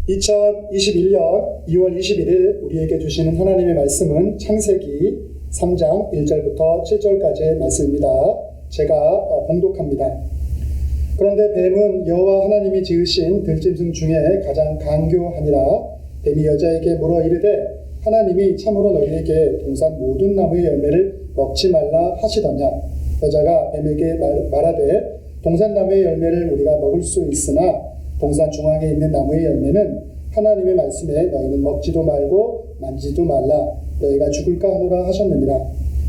2021년 2월 21일 우리에게 주시는 하나님의 말씀은 창세기 3장 1절부터 7절까지의 말씀입니다. 제가 봉독합니다. 그런데 뱀은 여호와 하나님이 지으신 들짐승 중에 가장 간교하니라. 뱀이 여자에게 물어 이르되 하나님이 참으로 너희에게 동산 모든 나무의 열매를 먹지 말라 하시더냐. 여자가 뱀에게 말하되 동산 나무의 열매를 우리가 먹을 수 있으나 동산 중앙에 있는 나무의 열매는 하나님의 말씀에 너희는 먹지도 말고 만지도 말라 너희가 죽을까 하노라 하셨느니라.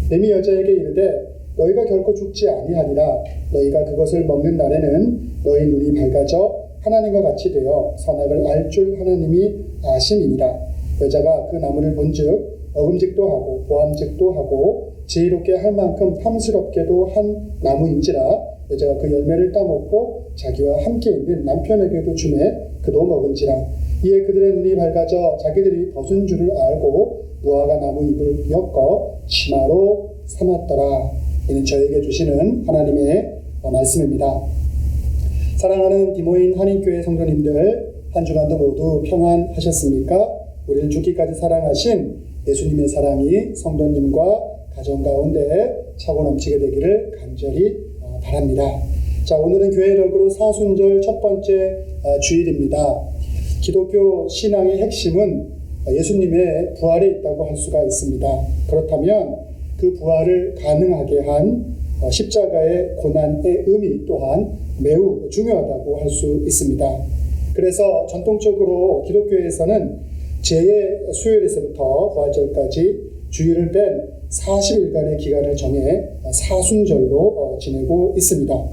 뱀이 여자에게 이르되 너희가 결코 죽지 아니하리라. 너희가 그것을 먹는 날에는 너희 눈이 밝아져 하나님과 같이 되어 선악을 알 줄 하나님이 아심이니라. 여자가 그 나무를 본즉 어금직도 하고 보암직도 하고 지혜롭게 할 만큼 탐스럽게도 한 나무인지라. 여자가 그 열매를 따먹고 자기와 함께 있는 남편에게도 주매 그도 먹은지라. 이에 그들의 눈이 밝아져 자기들이 벗은 줄을 알고 무화과 나무 잎을 엮어 치마로 삼았더라. 이는 저에게 주시는 하나님의 말씀입니다. 사랑하는 디모인 한인교회 성도님들, 한 주간도 모두 평안하셨습니까? 우리를 죽기까지 사랑하신 예수님의 사랑이 성도님과 가정 가운데 차고 넘치게 되기를 간절히 바랍니다. 자, 오늘은 교회력으로 사순절 첫 번째 주일입니다. 기독교 신앙의 핵심은 예수님의 부활에 있다고 할 수가 있습니다. 그렇다면 그 부활을 가능하게 한 십자가의 고난의 의미 또한 매우 중요하다고 할 수 있습니다. 그래서 전통적으로 기독교에서는 제 수요일에서부터 부활절까지 주일을 뺀 40일간의 기간을 정해 사순절로 지내고 있습니다.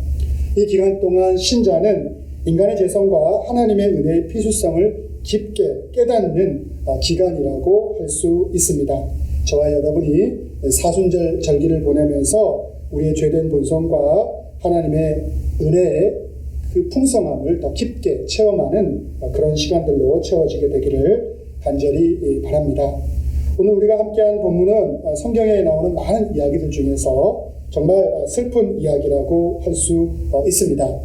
이 기간 동안 신자는 인간의 재성과 하나님의 은혜의 필수성을 깊게 깨닫는 기간이라고 할 수 있습니다. 저와 여러분이 사순절 절기를 보내면서 우리의 죄된 본성과 하나님의 은혜의 그 풍성함을 더 깊게 체험하는 그런 시간들로 채워지게 되기를 간절히 바랍니다. 오늘 우리가 함께한 본문은 성경에 나오는 많은 이야기들 중에서 정말 슬픈 이야기라고 할 수 있습니다.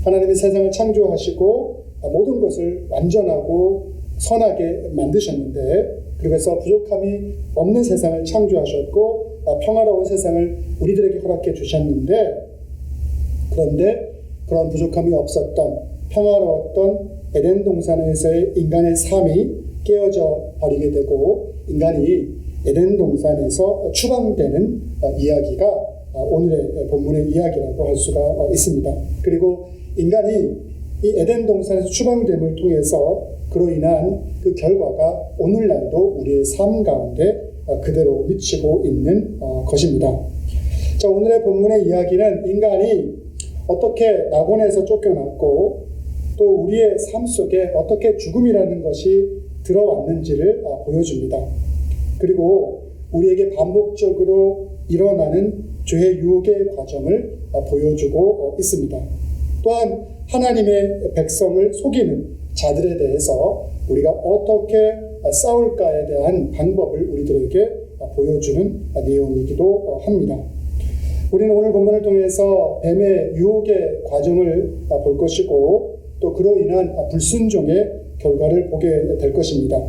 하나님이 세상을 창조하시고 모든 것을 완전하고 선하게 만드셨는데, 그래서 부족함이 없는 세상을 창조하셨고 평화로운 세상을 우리들에게 허락해 주셨는데, 그런데 그런 부족함이 없었던 평화로웠던 에덴 동산에서의 인간의 삶이 깨어져 버리게 되고 인간이 에덴 동산에서 추방되는 이야기가 오늘의 본문의 이야기라고 할 수가 있습니다. 그리고 인간이 이 에덴 동산에서 추방됨을 통해서 그로 인한 그 결과가 오늘날도 우리의 삶 가운데 그대로 미치고 있는 것입니다. 자, 오늘의 본문의 이야기는 인간이 어떻게 낙원에서 쫓겨났고 또 우리의 삶 속에 어떻게 죽음이라는 것이 들어왔는지를 보여줍니다. 그리고 우리에게 반복적으로 일어나는 죄의 유혹의 과정을 보여주고 있습니다. 또한 하나님의 백성을 속이는 자들에 대해서 우리가 어떻게 싸울까에 대한 방법을 우리들에게 보여주는 내용이기도 합니다. 우리는 오늘 본문을 통해서 뱀의 유혹의 과정을 볼 것이고 또 그로 인한 불순종의 결과를 보게 될 것입니다.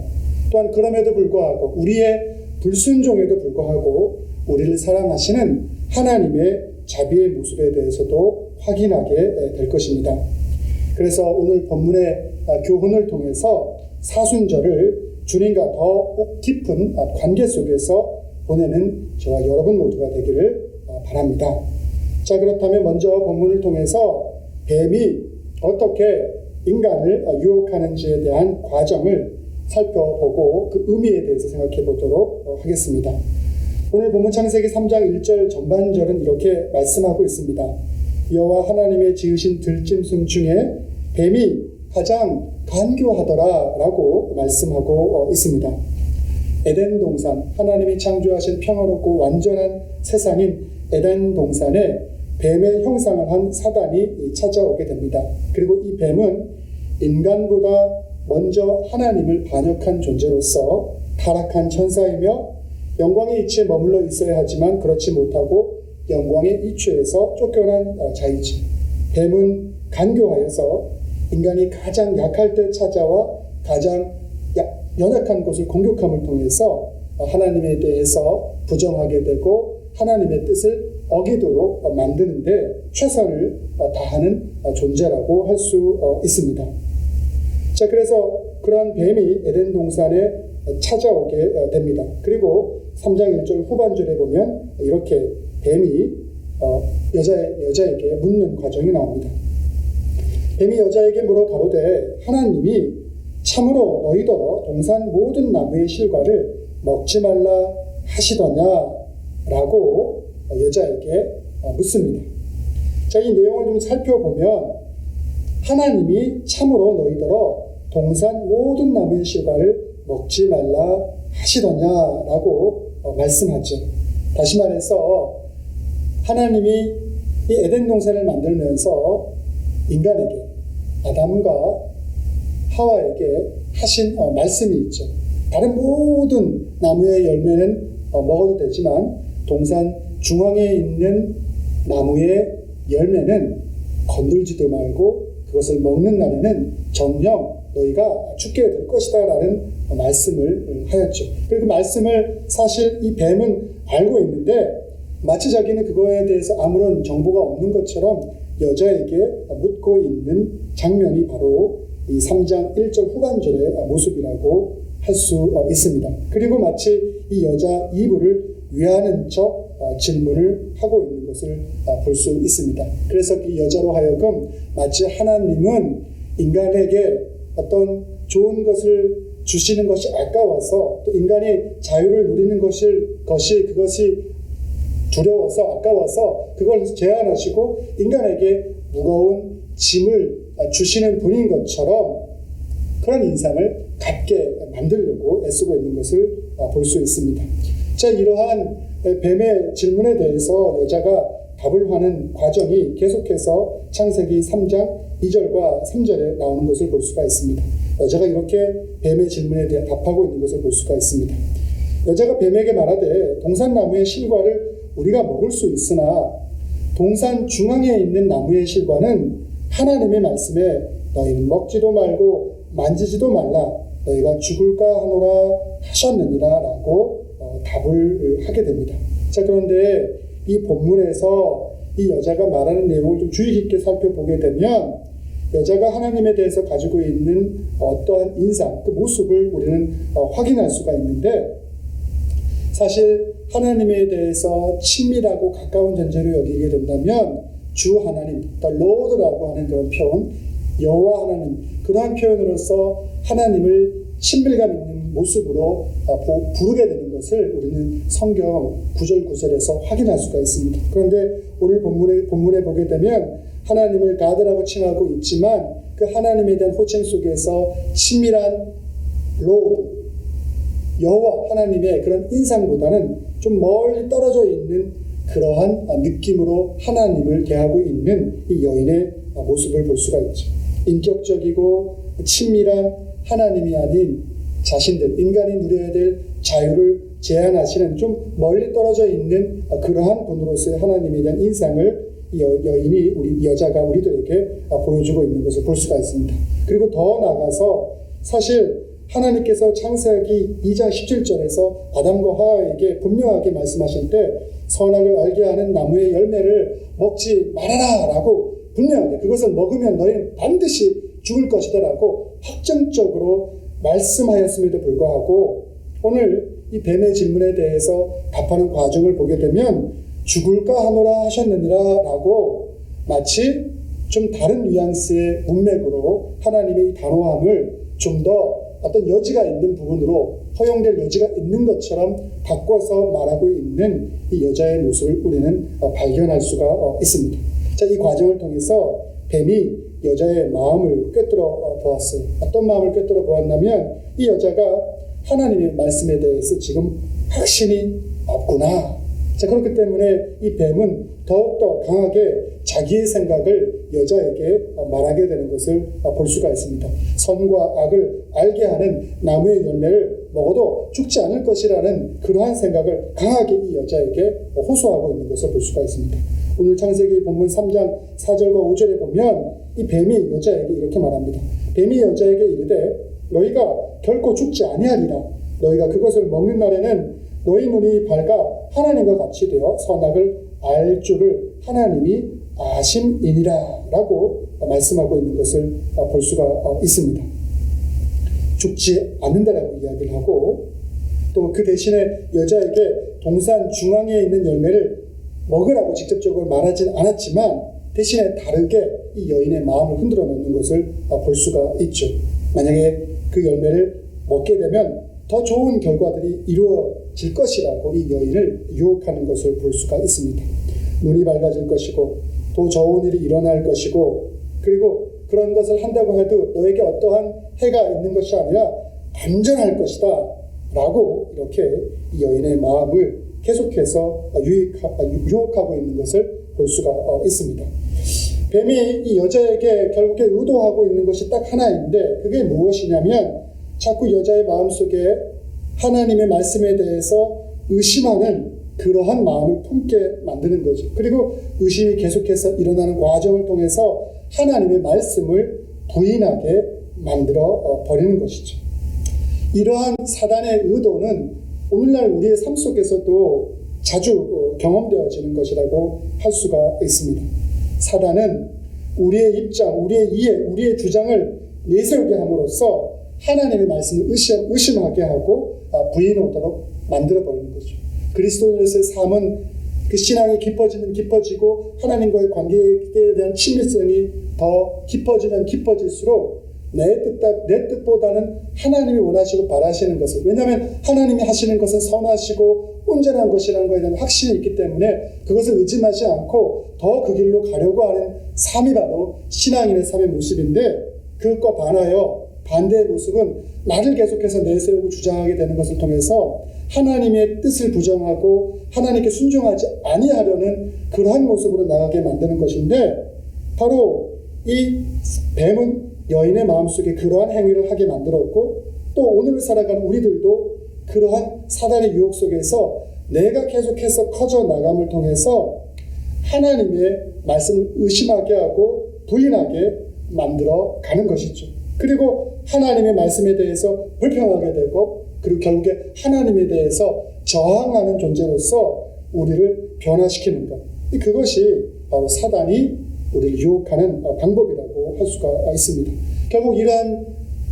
또한 그럼에도 불구하고 우리의 불순종에도 불구하고 우리를 사랑하시는 하나님의 자비의 모습에 대해서도 확인하게 될 것입니다. 그래서 오늘 본문의 교훈을 통해서 사순절을 주님과 더 깊은 관계 속에서 보내는 저와 여러분 모두가 되기를 바랍니다. 자, 그렇다면 먼저 본문을 통해서 뱀이 어떻게 인간을 유혹하는지에 대한 과정을 살펴보고 그 의미에 대해서 생각해 보도록 하겠습니다. 오늘 본문 창세기 3장 1절 전반절은 이렇게 말씀하고 있습니다. 여호와 하나님의 지으신 들짐승 중에 뱀이 가장 간교하더라 라고 말씀하고 있습니다. 에덴 동산, 하나님이 창조하신 평화롭고 완전한 세상인 에덴 동산에 뱀의 형상을 한 사단이 찾아오게 됩니다. 그리고 이 뱀은 인간보다 먼저 하나님을 반역한 존재로서 타락한 천사이며 영광의 이치에 머물러 있어야 하지만 그렇지 못하고 영광의 이치에서 쫓겨난 자이지. 뱀은 간교하여서 인간이 가장 약할 때 찾아와 가장 연약한 곳을 공격함을 통해서 하나님에 대해서 부정하게 되고 하나님의 뜻을 어기도록 만드는데 최선을 다하는 존재라고 할 수 있습니다. 자, 그래서 그러한 뱀이 에덴 동산에 찾아오게 됩니다. 그리고 3장 1절 후반절에 보면 이렇게 뱀이 여자에게 묻는 과정이 나옵니다. 뱀이 여자에게 물어 가로되 하나님이 참으로 너희더러 동산 모든 나무의 실과를 먹지 말라 하시더냐라고 여자에게 묻습니다. 자, 이 내용을 좀 살펴보면 하나님이 참으로 너희더러 동산 모든 나무의 실과를 먹지 말라 하시더냐라고 말씀하죠. 다시 말해서 하나님이 이 에덴 동산을 만들면서 인간에게 아담과 하와에게 하신 말씀이 있죠. 다른 모든 나무의 열매는 먹어도 되지만 동산 중앙에 있는 나무의 열매는 건들지도 말고 그것을 먹는 날에는 정녕 너희가 죽게 될 것이다 라는 말씀을 하였죠. 그 말씀을 사실 이 뱀은 알고 있는데 마치 자기는 그거에 대해서 아무런 정보가 없는 것처럼 여자에게 묻고 있는 장면이 바로 이 3장 1절 후반절의 모습이라고 할 수 있습니다. 그리고 마치 이 여자 이브를 위하는 척 질문을 하고 있는 것을 볼 수 있습니다. 그래서 이 여자로 하여금 마치 하나님은 인간에게 어떤 좋은 것을 주시는 것이 아까워서 또 인간이 자유를 누리는 그것이 두려워서 아까워서 그걸 제한하시고 인간에게 무거운 짐을 주시는 분인 것처럼 그런 인상을 갖게 만들려고 애쓰고 있는 것을 볼 수 있습니다. 자, 이러한 뱀의 질문에 대해서 여자가 답을 하는 과정이 계속해서 창세기 3장 2절과 3절에 나오는 것을 볼 수가 있습니다. 여자가 이렇게 뱀의 질문에 대해 답하고 있는 것을 볼 수가 있습니다. 여자가 뱀에게 말하되 동산나무의 실과를 우리가 먹을 수 있으나 동산 중앙에 있는 나무의 실과는 하나님의 말씀에 너희는 먹지도 말고 만지지도 말라 너희가 죽을까 하노라 하셨느니라 라고 답을 하게 됩니다. 자, 그런데 이 본문에서 이 여자가 말하는 내용을 좀 주의 깊게 살펴보게 되면 여자가 하나님에 대해서 가지고 있는 어떠한 인상, 그 모습을 우리는 확인할 수가 있는데 사실 하나님에 대해서 친밀하고 가까운 존재로 여기게 된다면 주 하나님, The Lord라고 하는 그런 표현, 여호와 하나님, 그러한 표현으로서 하나님을 친밀감 있는 모습으로 부르게 되는 것을 우리는 성경 구절구절에서 확인할 수가 있습니다. 그런데 오늘 본문에 보게 되면 하나님을 가드라고 칭하고 있지만 그 하나님에 대한 호칭 속에서 친밀한 로드, 여호와 하나님의 그런 인상보다는 좀 멀리 떨어져 있는 그러한 느낌으로 하나님을 대하고 있는 이 여인의 모습을 볼 수가 있죠. 인격적이고 친밀한 하나님이 아닌 자신들, 인간이 누려야 될 자유를 제한하시는 좀 멀리 떨어져 있는 그러한 분으로서의 하나님에 대한 인상을 이 여자가 우리들에게 보여주고 있는 것을 볼 수가 있습니다. 그리고 더 나아가서 사실 하나님께서 창세기 2장 17절에서 아담과 하와에게 분명하게 말씀하실 때 선악을 알게 하는 나무의 열매를 먹지 말아라 라고 분명하게 그것을 먹으면 너희는 반드시 죽을 것이다 라고 확정적으로 말씀하였음에도 불구하고 오늘 이 뱀의 질문에 대해서 답하는 과정을 보게 되면 죽을까 하노라 하셨느니라 라고 마치 좀 다른 뉘앙스의 문맥으로 하나님의 이 단호함을 좀 더 어떤 여지가 있는 부분으로 허용될 여지가 있는 것처럼 바꿔서 말하고 있는 이 여자의 모습을 우리는 발견할 수가 있습니다. 자, 이 과정을 통해서 뱀이 여자의 마음을 꿰뚫어 보았어요. 어떤 마음을 꿰뚫어 보았냐면 이 여자가 하나님의 말씀에 대해서 지금 확신이 없구나. 자, 그렇기 때문에 이 뱀은 더욱더 강하게 자기의 생각을 여자에게 말하게 되는 것을 볼 수가 있습니다. 선과 악을 알게 하는 나무의 열매를 먹어도 죽지 않을 것이라는 그러한 생각을 강하게 이 여자에게 호소하고 있는 것을 볼 수가 있습니다. 오늘 창세기 본문 3장 4절과 5절에 보면 이 뱀이 여자에게 이렇게 말합니다. 뱀이 여자에게 이르되 너희가 결코 죽지 아니하리라. 너희가 그것을 먹는 날에는 너희 눈이 밝아 하나님과 같이 되어 선악을 알 줄을 하나님이 아심이니라 라고 말씀하고 있는 것을 볼 수가 있습니다. 죽지 않는다라고 이야기를 하고, 또 그 대신에 여자에게 동산 중앙에 있는 열매를 먹으라고 직접적으로 말하진 않았지만 대신에 다르게 이 여인의 마음을 흔들어 놓는 것을 볼 수가 있죠. 만약에 그 열매를 먹게 되면 더 좋은 결과들이 이루어질 것이라고 이 여인을 유혹하는 것을 볼 수가 있습니다. 눈이 밝아질 것이고 더 좋은 일이 일어날 것이고, 그리고 그런 것을 한다고 해도 너에게 어떠한 해가 있는 것이 아니라 안전할 것이다 라고 이렇게 이 여인의 마음을 계속해서 유혹하고 있는 것을 볼 수가 있습니다. 뱀이 이 여자에게 결국에 의도하고 있는 것이 딱 하나인데, 그게 무엇이냐면 자꾸 여자의 마음속에 하나님의 말씀에 대해서 의심하는 그러한 마음을 품게 만드는 거죠. 그리고 의심이 계속해서 일어나는 과정을 통해서 하나님의 말씀을 부인하게 만들어 버리는 것이죠. 이러한 사단의 의도는 오늘날 우리의 삶 속에서도 자주 경험되어지는 것이라고 할 수가 있습니다. 사단은 우리의 입장, 우리의 이해, 우리의 주장을 내세우게 함으로써 하나님의 말씀을 의심하게 하고 부인하도록 만들어버리는 거죠. 그리스도인으로서의 삶은 그 신앙이 깊어지면 깊어지고 하나님과의 관계에 대한 친밀성이 더 깊어지면 깊어질수록 내 뜻보다는 하나님이 원하시고 바라시는 것을, 왜냐하면 하나님이 하시는 것은 선하시고 온전한 것이라는 것에 대한 확신이 있기 때문에 그것을 의심하지 않고 더 그 길로 가려고 하는 삶이 바로 신앙인의 삶의 모습인데, 그것과 반하여 반대의 모습은 나를 계속해서 내세우고 주장하게 되는 것을 통해서 하나님의 뜻을 부정하고 하나님께 순종하지 아니하려는 그러한 모습으로 나가게 만드는 것인데, 바로 이 뱀은 여인의 마음속에 그러한 행위를 하게 만들었고, 또 오늘을 살아가는 우리들도 그러한 사단의 유혹 속에서 내가 계속해서 커져 나감을 통해서 하나님의 말씀을 의심하게 하고 부인하게 만들어 가는 것이죠. 그리고 하나님의 말씀에 대해서 불평하게 되고, 그리고 결국에 하나님에 대해서 저항하는 존재로서 우리를 변화시키는 것, 그것이 바로 사단이 우리를 유혹하는 방법이라고 할 수가 있습니다. 결국 이러한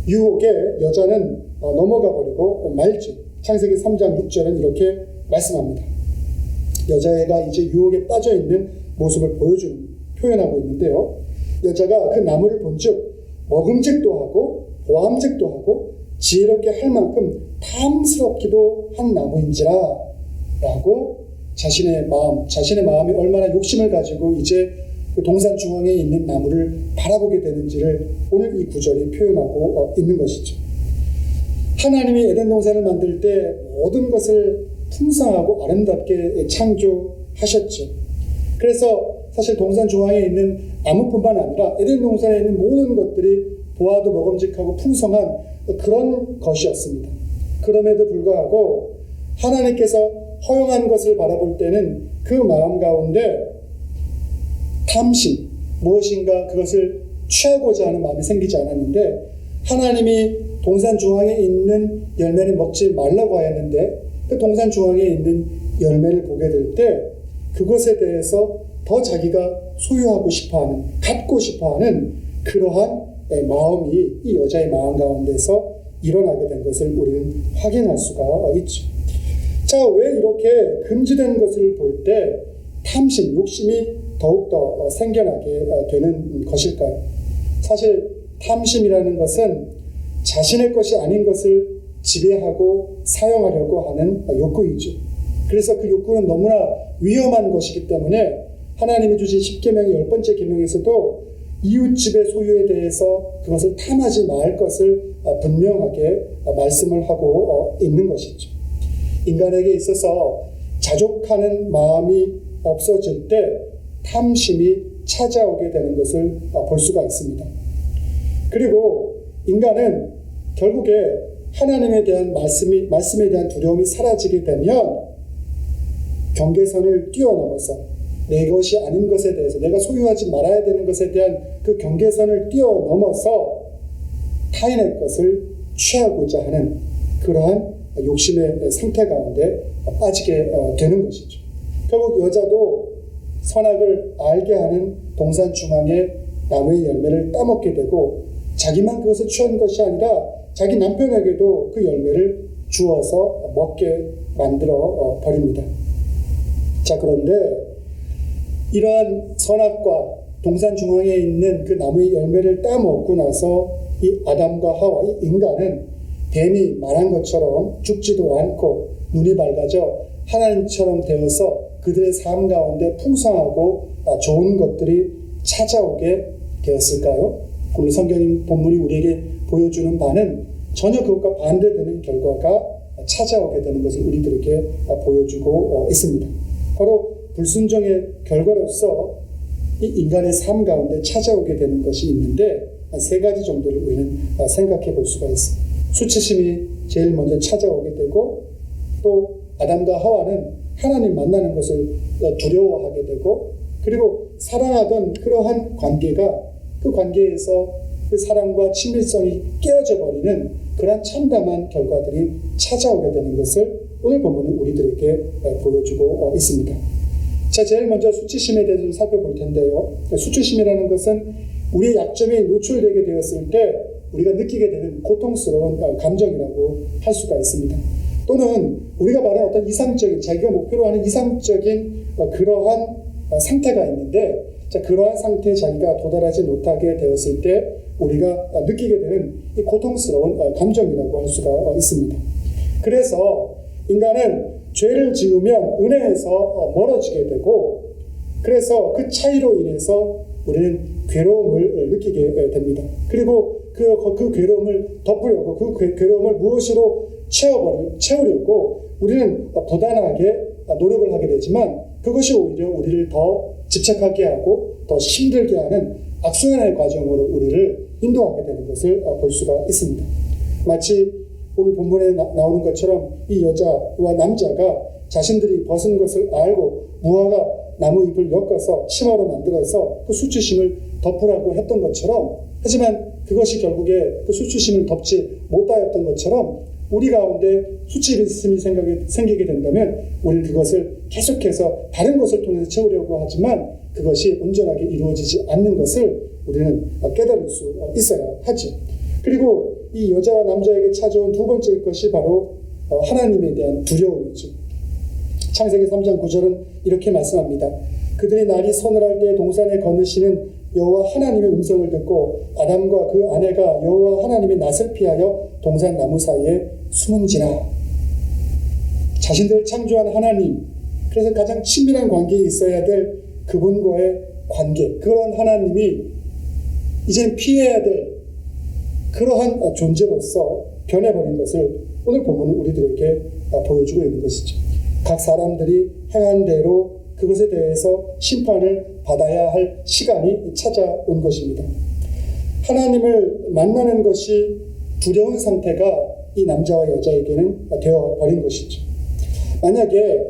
유혹에 여자는 넘어가 버리고 말죠. 창세기 3장 6절은 이렇게 말씀합니다. 여자애가 이제 유혹에 빠져 있는 모습을 표현하고 있는데요. 여자가 그 나무를 본즉 먹음직도 하고 보암직도 하고 지혜롭게 할 만큼 탐스럽기도 한 나무인지라 라고 자신의 마음이 얼마나 욕심을 가지고 이제 그 동산 중앙에 있는 나무를 바라보게 되는지를 오늘 이 구절이 표현하고 있는 것이죠. 하나님이 에덴 동산을 만들 때 모든 것을 풍성하고 아름답게 창조하셨죠. 그래서 사실 동산 중앙에 있는 나무뿐만 아니라 에덴 동산에 있는 모든 것들이 보아도 먹음직하고 풍성한 그런 것이었습니다. 그럼에도 불구하고 하나님께서 허용한 것을 바라볼 때는 그 마음 가운데 탐심, 무엇인가 그것을 취하고자 하는 마음이 생기지 않았는데, 하나님이 동산 중앙에 있는 열매를 먹지 말라고 하였는데 그 동산 중앙에 있는 열매를 보게 될 때 그것에 대해서 더 자기가 소유하고 싶어하는, 갖고 싶어하는 그러한 마음이 이 여자의 마음 가운데서 일어나게 된 것을 우리는 확인할 수가 있죠. 자, 왜 이렇게 금지된 것을 볼 때 탐심, 욕심이 더욱더 생겨나게 되는 것일까요? 사실 탐심이라는 것은 자신의 것이 아닌 것을 지배하고 사용하려고 하는 욕구이죠. 그래서 그 욕구는 너무나 위험한 것이기 때문에 하나님이 주신 10계명의 10번째 계명에서도 이웃집의 소유에 대해서 그것을 탐하지 말 것을 분명하게 말씀을 하고 있는 것이죠. 인간에게 있어서 자족하는 마음이 없어질 때 탐심이 찾아오게 되는 것을 볼 수가 있습니다. 그리고 인간은 결국에 하나님에 대한 말씀에 대한 두려움이 사라지게 되면 경계선을 뛰어넘어서 내 것이 아닌 것에 대해서, 내가 소유하지 말아야 되는 것에 대한 그 경계선을 뛰어넘어서 타인의 것을 취하고자 하는 그러한 욕심의 상태 가운데 빠지게 되는 것이죠. 결국 여자도 선악을 알게 하는 동산 중앙의 나무의 열매를 따먹게 되고 자기만 그것을 취한 것이 아니라 자기 남편에게도 그 열매를 주어서 먹게 만들어 버립니다. 자, 그런데 이러한 선악과 동산 중앙에 있는 그 나무의 열매를 따먹고 나서 이 아담과 하와, 이 인간은 뱀이 말한 것처럼 죽지도 않고 눈이 밝아져 하나님처럼 되어서 그들의 삶 가운데 풍성하고 좋은 것들이 찾아오게 되었을까요? 오늘 성경 본문이 우리에게 보여주는 바는 전혀 그것과 반대되는 결과가 찾아오게 되는 것을 우리들에게 보여주고 있습니다. 바로 불순종의 결과로서 이 인간의 삶 가운데 찾아오게 되는 것이 있는데 한 세 가지 정도를 우리는 생각해 볼 수가 있습니다. 수치심이 제일 먼저 찾아오게 되고, 또 아담과 하와는 하나님 만나는 것을 두려워하게 되고, 그리고 사랑하던 그러한 관계가 그 관계에서 그 사랑과 친밀성이 깨어져 버리는 그런 참담한 결과들이 찾아오게 되는 것을 오늘 본문은 우리들에게 보여주고 있습니다. 자, 제일 먼저 수치심에 대해서 좀 살펴볼 텐데요. 수치심이라는 것은 우리의 약점이 노출되게 되었을 때 우리가 느끼게 되는 고통스러운 감정이라고 할 수가 있습니다. 또는 우리가 말하는 어떤 이상적인, 자기가 목표로 하는 이상적인 그러한 상태가 있는데, 자, 그러한 상태에 자기가 도달하지 못하게 되었을 때 우리가 느끼게 되는 이 고통스러운 감정이라고 할 수가 있습니다. 그래서 인간은 죄를 지으면 은혜에서 멀어지게 되고, 그래서 그 차이로 인해서 우리는 괴로움을 느끼게 됩니다. 그리고 그 괴로움을 덮으려고, 그 괴로움을 무엇으로 채우려고 우리는 부단하게 노력을 하게 되지만, 그것이 오히려 우리를 더 집착하게 하고 더 힘들게 하는 악순환의 과정으로 우리를 인도하게 되는 것을 볼 수가 있습니다. 마치 오늘 본문에 나오는 것처럼 이 여자와 남자가 자신들이 벗은 것을 알고 무화과 나무 잎을 엮어서 치마로 만들어서 그 수치심을 덮으라고 했던 것처럼, 하지만 그것이 결국에 그 수치심을 덮지 못하였던 것처럼 우리 가운데 수치심이 생기게 된다면 우리는 그것을 계속해서 다른 것을 통해서 채우려고 하지만 그것이 온전하게 이루어지지 않는 것을 우리는 깨달을 수 있어야 하죠. 그리고 이 여자와 남자에게 찾아온 두 번째 것이 바로 하나님에 대한 두려움이죠. 창세기 3장 9절은 이렇게 말씀합니다. 그들이 날이 서늘할 때 동산에 거느시는 여호와 하나님의 음성을 듣고 아담과 그 아내가 여호와 하나님의 낯을 피하여 동산 나무 사이에 숨은지라. 자신들을 창조한 하나님, 그래서 가장 친밀한 관계에 있어야 될 그분과의 관계, 그런 하나님이 이제는 피해야 될 그러한 존재로서 변해버린 것을 오늘 본문은 우리들에게 보여주고 있는 것이죠. 각 사람들이 행한 대로 그것에 대해서 심판을 받아야 할 시간이 찾아온 것입니다. 하나님을 만나는 것이 두려운 상태가 이 남자와 여자에게는 되어버린 것이죠. 만약에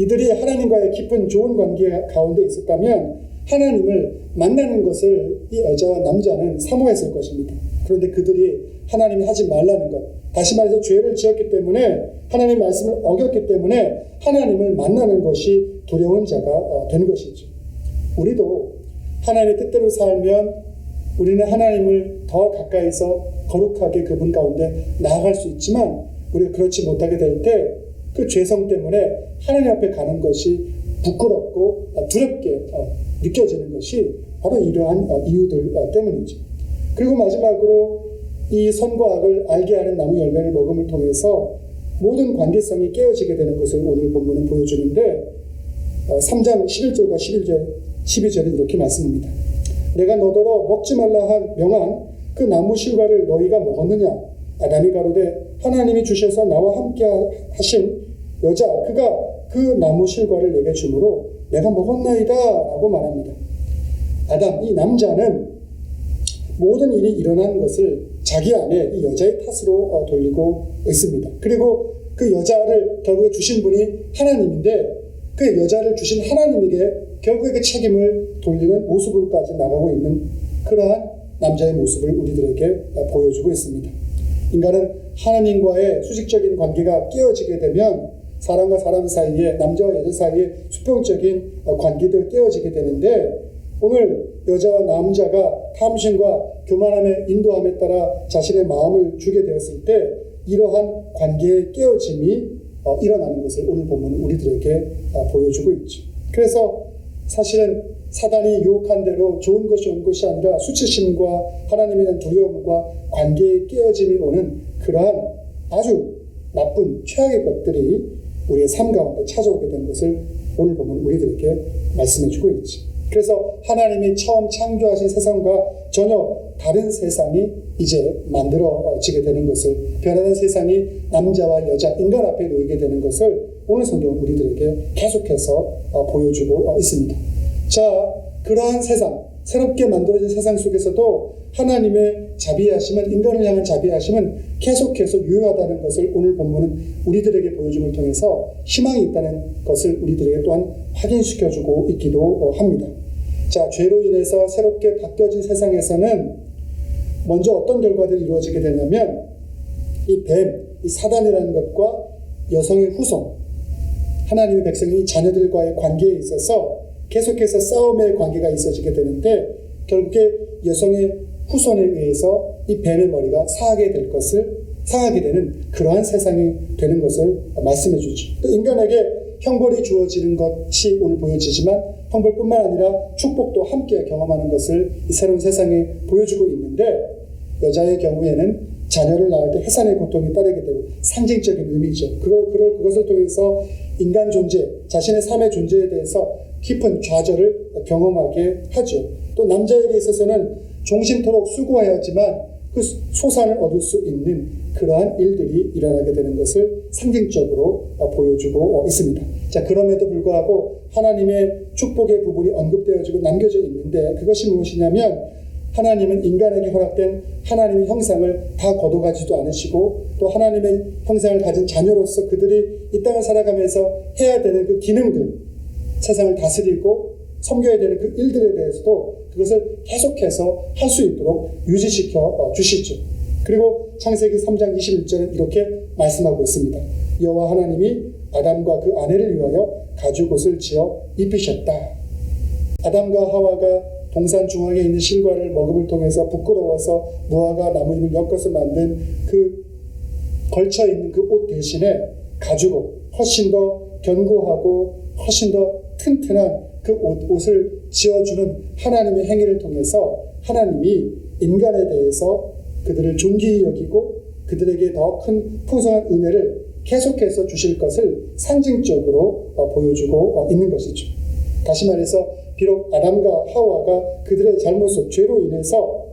이들이 하나님과의 깊은 좋은 관계 가운데 있었다면 하나님을 만나는 것을 이 여자와 남자는 사모했을 것입니다. 그런데 그들이 하나님이 하지 말라는 것, 다시 말해서 죄를 지었기 때문에, 하나님의 말씀을 어겼기 때문에 하나님을 만나는 것이 두려운 자가 된 것이죠. 우리도 하나님의 뜻대로 살면 우리는 하나님을 더 가까이서 거룩하게 그분 가운데 나아갈 수 있지만, 우리가 그렇지 못하게 될 때 그 죄성 때문에 하나님 앞에 가는 것이 부끄럽고 두렵게 느껴지는 것이 바로 이러한 이유들 때문이죠. 그리고 마지막으로 이 선과 악을 알게 하는 나무 열매를 먹음을 통해서 모든 관계성이 깨어지게 되는 것을 오늘 본문은 보여주는데, 3장 11절과 12절은 이렇게 말씀합니다. 내가 너더러 먹지 말라 명한 그 나무 실과를 너희가 먹었느냐? 아담이 가로되 하나님이 주셔서 나와 함께 하신 여자 그가 그 나무 실과를 내게 주므로 내가 먹었나이다 라고 말합니다. 아담, 이 남자는 모든 일이 일어나는 것을 자기 안에 이 여자의 탓으로 돌리고 있습니다. 그리고 그 여자를 결국에 주신 분이 하나님인데, 그 여자를 주신 하나님에게 결국에 그 책임을 돌리는 모습으로까지 나가고 있는 그러한 남자의 모습을 우리들에게 보여주고 있습니다. 인간은 하나님과의 수직적인 관계가 깨어지게 되면 사람과 사람 사이에, 남자와 여자 사이에 수평적인 관계도 깨어지게 되는데, 오늘 여자와 남자가 탐심과 교만함의 인도함에 따라 자신의 마음을 주게 되었을 때 이러한 관계의 깨어짐이 일어나는 것을 오늘 본문은 우리들에게 보여주고 있죠. 그래서 사실은 사단이 유혹한 대로 좋은 것이 온 것이 아니라 수치심과 하나님에 대한 두려움과 관계의 깨어짐이 오는 그러한 아주 나쁜 최악의 것들이 우리의 삶 가운데 찾아오게 된 것을 오늘 보면 우리들에게 말씀해주고 있죠. 그래서 하나님이 처음 창조하신 세상과 전혀 다른 세상이 이제 만들어지게 되는 것을, 변화된 세상이 남자와 여자, 인간 앞에 놓이게 되는 것을 오늘 성경은 우리들에게 계속해서 보여주고 있습니다. 자, 그러한 세상, 새롭게 만들어진 세상 속에서도 하나님의 자비하심은, 인간을 향한 자비하심은 계속해서 유효하다는 것을 오늘 본문은 우리들에게 보여줌을 통해서 희망이 있다는 것을 우리들에게 또한 확인시켜주고 있기도 합니다. 자, 죄로 인해서 새롭게 바뀌어진 세상에서는 먼저 어떤 결과들이 이루어지게 되냐면, 이 뱀, 이 사단이라는 것과 여성의 후손, 하나님의 백성이 자녀들과의 관계에 있어서 계속해서 싸움의 관계가 있어지게 되는데, 결국에 여성의 후손에 의해서 이 뱀의 머리가 상하게 되는 그러한 세상이 되는 것을 말씀해 주죠. 또 인간에게 형벌이 주어지는 것이 오늘 보여지지만 형벌뿐만 아니라 축복도 함께 경험하는 것을 이 새로운 세상에 보여주고 있는데, 여자의 경우에는 자녀를 낳을 때 해산의 고통이 따르게 되고 상징적인 의미죠. 그것을 통해서 인간 존재, 자신의 삶의 존재에 대해서 깊은 좌절을 경험하게 하죠. 또 남자에게 있어서는 종신토록 수고해야지만 그 소산을 얻을 수 있는 그러한 일들이 일어나게 되는 것을 상징적으로 보여주고 있습니다. 자, 그럼에도 불구하고 하나님의 축복의 부분이 언급되어지고 남겨져 있는데, 그것이 무엇이냐면, 하나님은 인간에게 허락된 하나님의 형상을 다 거둬가지도 않으시고, 또 하나님의 형상을 가진 자녀로서 그들이 이 땅을 살아가면서 해야 되는 그 기능들, 세상을 다스리고 섬겨야 되는 그 일들에 대해서도 그것을 계속해서 할 수 있도록 유지시켜 주시죠. 그리고 창세기 3장 21절은 이렇게 말씀하고 있습니다. 여호와 하나님이 아담과 그 아내를 위하여 가죽옷을 지어 입히셨다. 아담과 하와가 동산 중앙에 있는 실과를 먹음을 통해서 부끄러워서 무화과 나무잎을 엮어서 만든 그 걸쳐있는 그 옷 대신에 가죽옷, 훨씬 더 견고하고 훨씬 더 튼튼한 그 옷을 지어주는 하나님의 행위를 통해서 하나님이 인간에 대해서 그들을 존귀히 여기고 그들에게 더 큰 풍성한 은혜를 계속해서 주실 것을 상징적으로 보여주고 있는 것이죠. 다시 말해서 비록 아담과 하와가 그들의 잘못으로 죄로 인해서,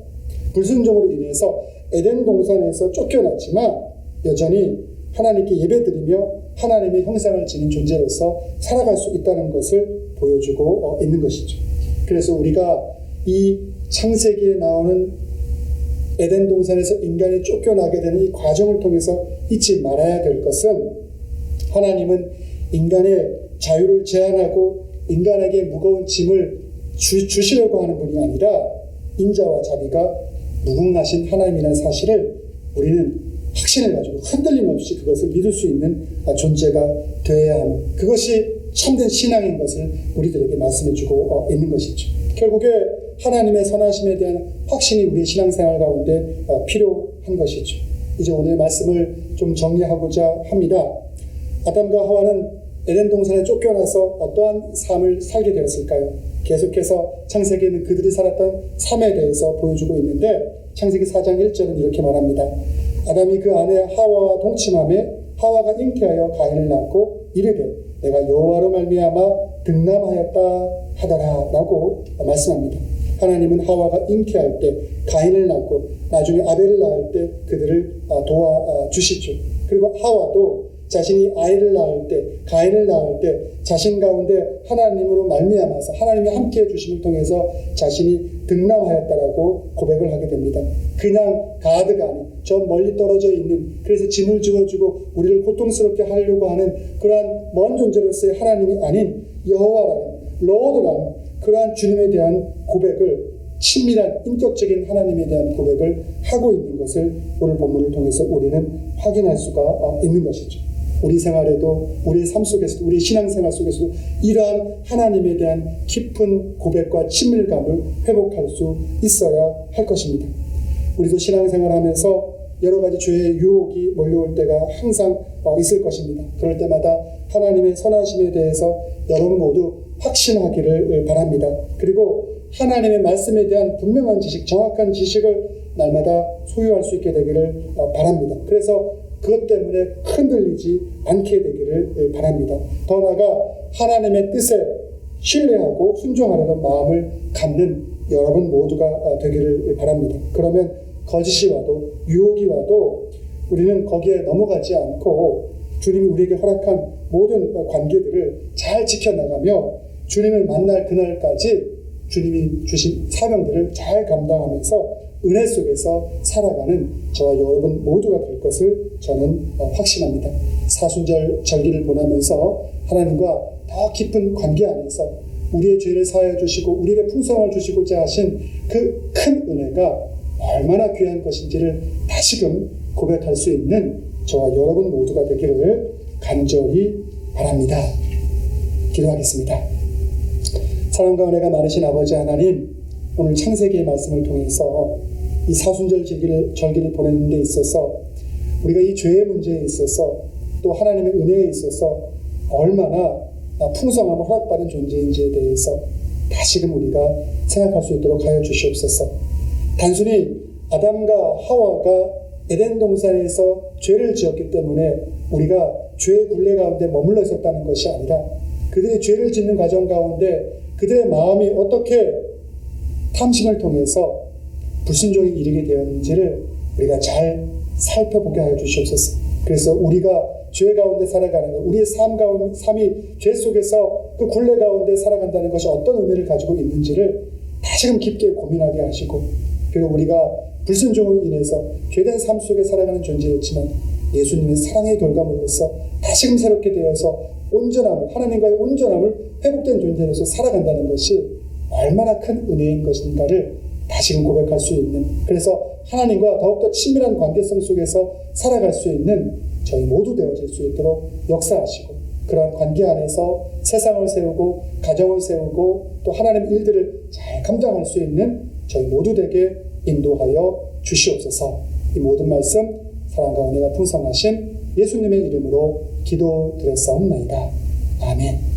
불순종으로 인해서 에덴 동산에서 쫓겨났지만 여전히 하나님께 예배드리며 하나님의 형상을 지닌 존재로서 살아갈 수 있다는 것을 보여주고 있는 것이죠. 그래서 우리가 이 창세기에 나오는 에덴 동산에서 인간이 쫓겨나게 되는 이 과정을 통해서 잊지 말아야 될 것은, 하나님은 인간의 자유를 제한하고 인간에게 무거운 짐을 주시려고 하는 분이 아니라 인자와 자비가 무궁하신 하나님이라는 사실을 우리는 확신을 가지고 흔들림 없이 그것을 믿을 수 있는 존재가 되어야 하는, 그것이 참된 신앙인 것을 우리들에게 말씀해주고 있는 것이죠. 결국에 하나님의 선하심에 대한 확신이 우리의 신앙생활 가운데 필요한 것이죠. 이제 오늘 말씀을 좀 정리하고자 합니다. 아담과 하와는 에덴 동산에 쫓겨나서 어떠한 삶을 살게 되었을까요? 계속해서 창세기에는 그들이 살았던 삶에 대해서 보여주고 있는데, 창세기 4장 1절은 이렇게 말합니다. 아담이 그 아내 하와와 동침하매 하와가 잉태하여 가인을 낳고 이르되 내가 여호와로 말미암아 등남하였다 하더라 라고 말씀합니다. 하나님은 하와가 잉태할 때 가인을 낳고 나중에 아벨을 낳을 때 그들을 도와주시죠. 그리고 하와도 자신이 아이를 낳을 때, 가인을 낳을 때 자신 가운데 하나님으로 말미암아서 하나님이 함께해 주심을 통해서 자신이 등남하였다라고 고백을 하게 됩니다. 그냥 가드가 아닌 저 멀리 떨어져 있는, 그래서 짐을 지어주고 우리를 고통스럽게 하려고 하는 그러한 먼 존재로서의 하나님이 아닌 여호와라는, 로드라는 그러한 주님에 대한 고백을 친밀한 인격적인 하나님에 대한 고백을 하고 있는 것을 오늘 본문을 통해서 우리는 확인할 수가 있는 것이죠. 우리 생활에도, 우리 삶 속에서도, 우리 신앙생활 속에서도 이러한 하나님에 대한 깊은 고백과 친밀감을 회복할 수 있어야 할 것입니다. 우리도 신앙생활하면서 여러 가지 죄의 유혹이 몰려올 때가 항상 있을 것입니다. 그럴 때마다 하나님의 선하심에 대해서 여러분 모두 확신하기를 바랍니다. 그리고 하나님의 말씀에 대한 분명한 지식, 정확한 지식을 날마다 소유할 수 있게 되기를 바랍니다. 그래서 그것 때문에 흔들리지 않게 되기를 바랍니다. 더 나아가 하나님의 뜻에 신뢰하고 순종하려는 마음을 갖는 여러분 모두가 되기를 바랍니다. 그러면 거짓이 와도 유혹이 와도 우리는 거기에 넘어가지 않고 주님이 우리에게 허락한 모든 관계들을 잘 지켜나가며 주님을 만날 그날까지 주님이 주신 사명들을 잘 감당하면서 은혜 속에서 살아가는 저와 여러분 모두가 될 것을 저는 확신합니다. 사순절 절기를 보내면서 하나님과 더 깊은 관계 안에서 우리의 죄를 사하여 주시고 우리에게 풍성을 주시고자 하신 그 큰 은혜가 얼마나 귀한 것인지를 다시금 고백할 수 있는 저와 여러분 모두가 되기를 간절히 바랍니다. 기도하겠습니다. 사랑과 은혜가 많으신 아버지 하나님, 오늘 창세기의 말씀을 통해서 이 사순절 절기를 보내는 데 있어서 우리가 이 죄의 문제에 있어서 또 하나님의 은혜에 있어서 얼마나 풍성함을 허락받은 존재인지에 대해서 다시금 우리가 생각할 수 있도록 하여 주시옵소서. 단순히 아담과 하와가 에덴 동산에서 죄를 지었기 때문에 우리가 죄의 굴레 가운데 머물러 있었다는 것이 아니라 그들이 죄를 짓는 과정 가운데 그들의 마음이 어떻게 탐심을 통해서 불순종에 이르게 되었는지를 우리가 잘 살펴보게 하여 주시옵소서. 그래서 우리가 죄 가운데 살아가는 것, 우리의 삶이 죄 속에서 그 굴레 가운데 살아간다는 것이 어떤 의미를 가지고 있는지를 다시금 깊게 고민하게 하시고, 그리고 우리가 불순종으로 인해서 죄된 삶 속에 살아가는 존재였지만 예수님의 사랑의 결과물로서 다시금 새롭게 되어서 온전함을, 하나님과의 온전함을 회복된 존재로서 살아간다는 것이 얼마나 큰 은혜인 것인가를 다시금 고백할 수 있는, 그래서 하나님과 더욱더 친밀한 관계성 속에서 살아갈 수 있는 저희 모두 되어질 수 있도록 역사하시고, 그러한 관계 안에서 세상을 세우고 가정을 세우고 또 하나님의 일들을 잘 감당할 수 있는 저희 모두 되게 인도하여 주시옵소서. 이 모든 말씀 사랑과 은혜가 풍성하신 예수님의 이름으로 기도드렸사옵나이다. 아멘.